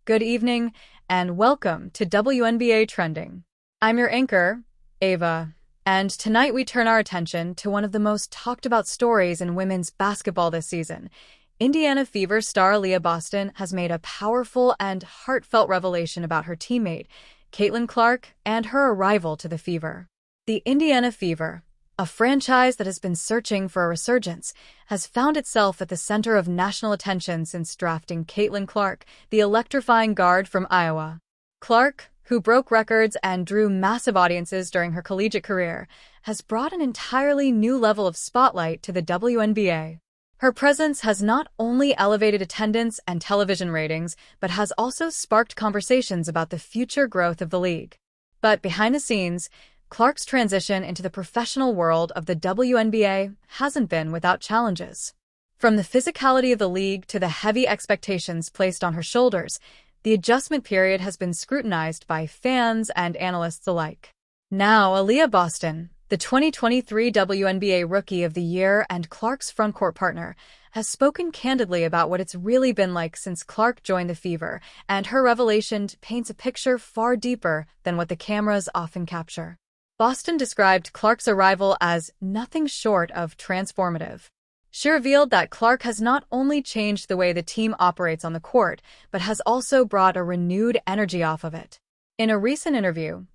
good evening, and welcome to WNBA Trending. I'm your anchor, Ava, and tonight we turn our attention to one of the most talked about stories in women's basketball this season. Indiana Fever star Aliyah Boston has made a powerful and heartfelt revelation about her teammate, Caitlin Clark, and her arrival to the Fever. The Indiana Fever, a franchise that has been searching for a resurgence, has found itself at the center of national attention since drafting Caitlin Clark, the electrifying guard from Iowa. Clark, who broke records and drew massive audiences during her collegiate career, has brought an entirely new level of spotlight to the WNBA. Her presence has not only elevated attendance and television ratings, but has also sparked conversations about the future growth of the league. But behind the scenes, Clark's transition into the professional world of the WNBA hasn't been without challenges. From the physicality of the league to the heavy expectations placed on her shoulders, the adjustment period has been scrutinized by fans and analysts alike. Now, Aliyah Boston, the 2023 WNBA Rookie of the Year and Clark's frontcourt partner, has spoken candidly about what it's really been like since Clark joined the Fever, and her revelation paints a picture far deeper than what the cameras often capture. Boston described Clark's arrival as nothing short of transformative. She revealed that Clark has not only changed the way the team operates on the court, but has also brought a renewed energy off of it. In a recent interview,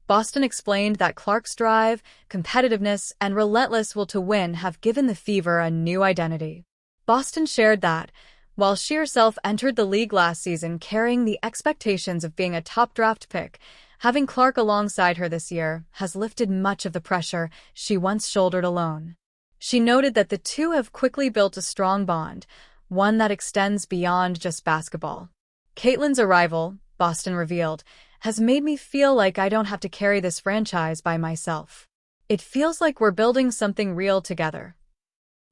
Boston explained that Clark's drive, competitiveness, and relentless will to win have given the Fever a new identity. Boston shared that, while she herself entered the league last season carrying the expectations of being a top draft pick, having Clark alongside her this year has lifted much of the pressure she once shouldered alone. She noted that the two have quickly built a strong bond, one that extends beyond just basketball. Caitlin's arrival, Boston revealed, has made me feel like I don't have to carry this franchise by myself. It feels like we're building something real together.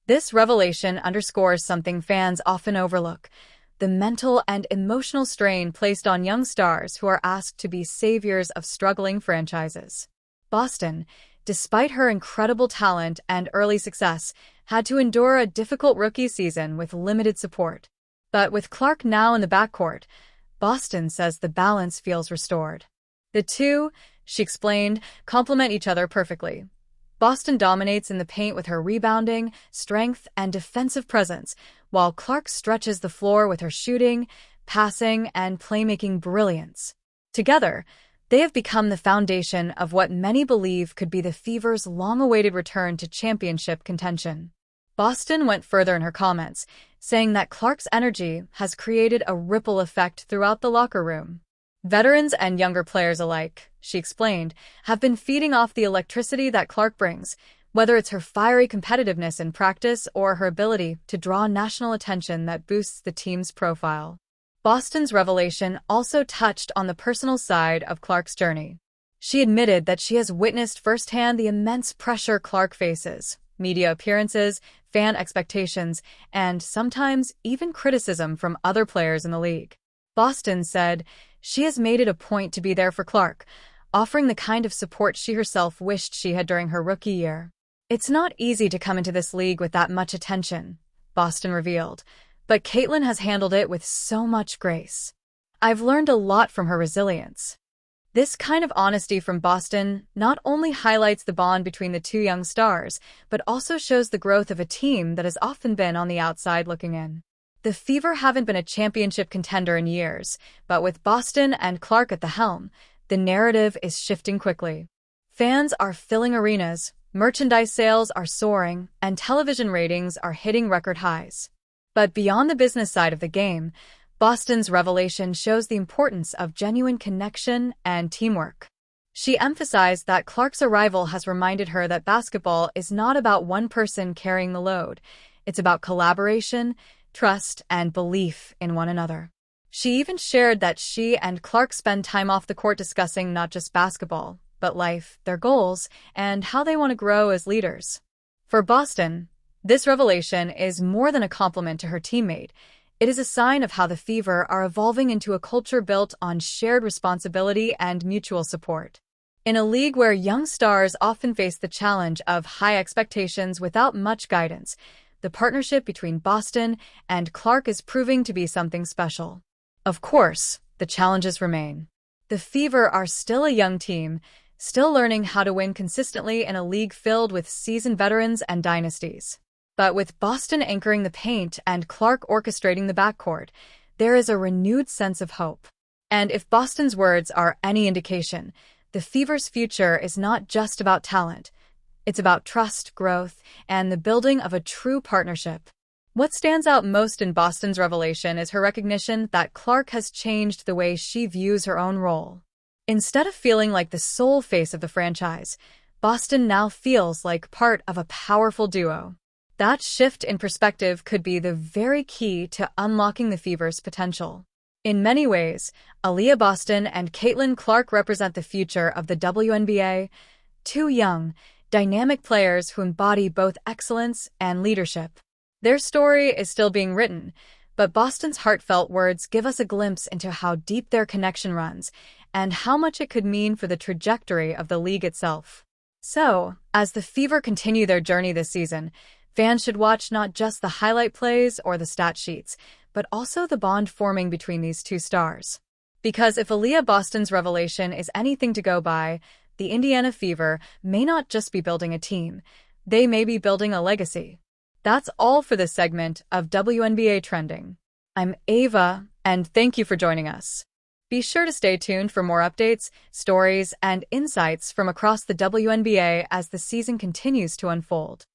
This revelation underscores something fans often overlook: the mental and emotional strain placed on young stars who are asked to be saviors of struggling franchises. Boston, despite her incredible talent and early success, had to endure a difficult rookie season with limited support. But with Clark now in the backcourt, Boston says the balance feels restored. The two, she explained, complement each other perfectly. Boston dominates in the paint with her rebounding, strength, and defensive presence, while Clark stretches the floor with her shooting, passing, and playmaking brilliance. Together, they have become the foundation of what many believe could be the Fever's long-awaited return to championship contention. Boston went further in her comments, saying that Clark's energy has created a ripple effect throughout the locker room. Veterans and younger players alike, she explained, have been feeding off the electricity that Clark brings, whether it's her fiery competitiveness in practice or her ability to draw national attention that boosts the team's profile. Boston's revelation also touched on the personal side of Clark's journey. She admitted that she has witnessed firsthand the immense pressure Clark faces: media appearances, fan expectations, and sometimes even criticism from other players in the league. Boston said she has made it a point to be there for Clark, offering the kind of support she herself wished she had during her rookie year. "It's not easy to come into this league with that much attention," Boston revealed, "but Caitlin has handled it with so much grace. I've learned a lot from her resilience." This kind of honesty from Boston not only highlights the bond between the two young stars, but also shows the growth of a team that has often been on the outside looking in. The Fever haven't been a championship contender in years, but with Boston and Clark at the helm, the narrative is shifting quickly. Fans are filling arenas, merchandise sales are soaring, and television ratings are hitting record highs. But beyond the business side of the game, Boston's revelation shows the importance of genuine connection and teamwork. She emphasized that Clark's arrival has reminded her that basketball is not about one person carrying the load. It's about collaboration, trust, and belief in one another. She even shared that she and Clark spend time off the court discussing not just basketball, but life, their goals, and how they want to grow as leaders. For Boston, this revelation is more than a compliment to her teammate. It is a sign of how the Fever are evolving into a culture built on shared responsibility and mutual support. In a league where young stars often face the challenge of high expectations without much guidance, the partnership between Boston and Clark is proving to be something special. Of course, the challenges remain. The Fever are still a young team, still learning how to win consistently in a league filled with seasoned veterans and dynasties. But with Boston anchoring the paint and Clark orchestrating the backcourt, there is a renewed sense of hope. And if Boston's words are any indication, the Fever's future is not just about talent. It's about trust, growth, and the building of a true partnership. What stands out most in Boston's revelation is her recognition that Clark has changed the way she views her own role. Instead of feeling like the sole face of the franchise, Boston now feels like part of a powerful duo. That shift in perspective could be the very key to unlocking the Fever's potential. In many ways, Aliyah Boston and Caitlin Clark represent the future of the WNBA, two young, dynamic players who embody both excellence and leadership. Their story is still being written, but Boston's heartfelt words give us a glimpse into how deep their connection runs and how much it could mean for the trajectory of the league itself. So, as the Fever continue their journey this season, fans should watch not just the highlight plays or the stat sheets, but also the bond forming between these two stars. Because if Aliyah Boston's revelation is anything to go by, the Indiana Fever may not just be building a team, they may be building a legacy. That's all for this segment of WNBA Trending. I'm Ava, and thank you for joining us. Be sure to stay tuned for more updates, stories, and insights from across the WNBA as the season continues to unfold.